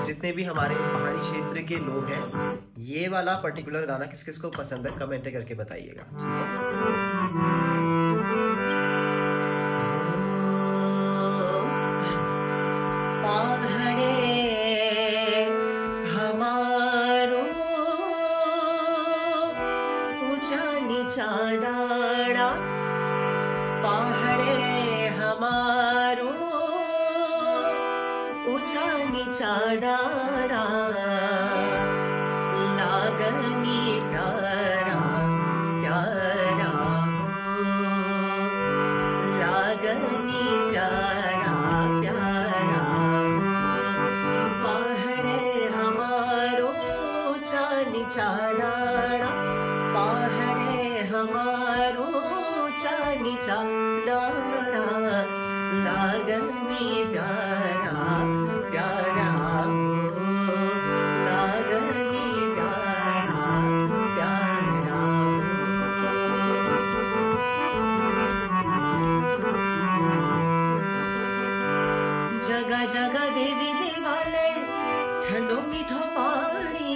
जितने भी हमारे पहाड़ी क्षेत्र के लोग हैं, ये वाला पर्टिकुलर गाना किस किस को पसंद है कमेंट करके बताइएगा, ठीक है। हमारो ऊंचा नीचा डाड़ा, पहाड़े हमारो ऊंचा नीचा डाड़ा, लागनी प्यारा प्यारा लागनी प्यारा प्यारा, पहाड़े हमारो ऊंचा नीचा डाड़ा, पहाड़े हमारो ऊंचा नीचा डाड़ा, लागनी प्यारा प्यारा लागनी प्यारा प्यारा। जगह जगह देवी देवालय, ठंडो मीठो पानी,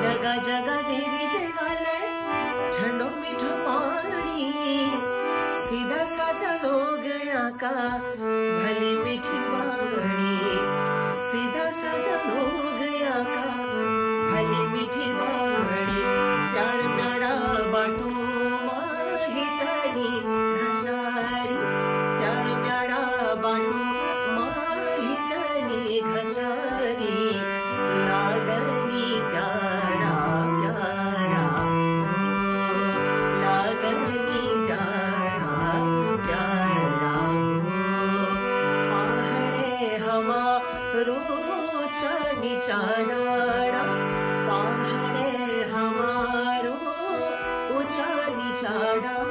जगह जगह देवी देवालय, ठंडो मीठो पानी, सीधा साधा लोग यहाँ का भली मीठी वाणी, सीधा साधा लोग यहाँ का भली मीठी वाणी, प्यार प्यारा बाटू माहितानी घसारी, प्यार प्यारा बाटू माहितानी घसारी, लागनी प्यारा प्यारा लागनी प्यारा प्यारा, पहाड़े हमारो ऊंचा नीचा डाड़ा, पहाड़े हमारो ऊंचा नीचा डाड़ा,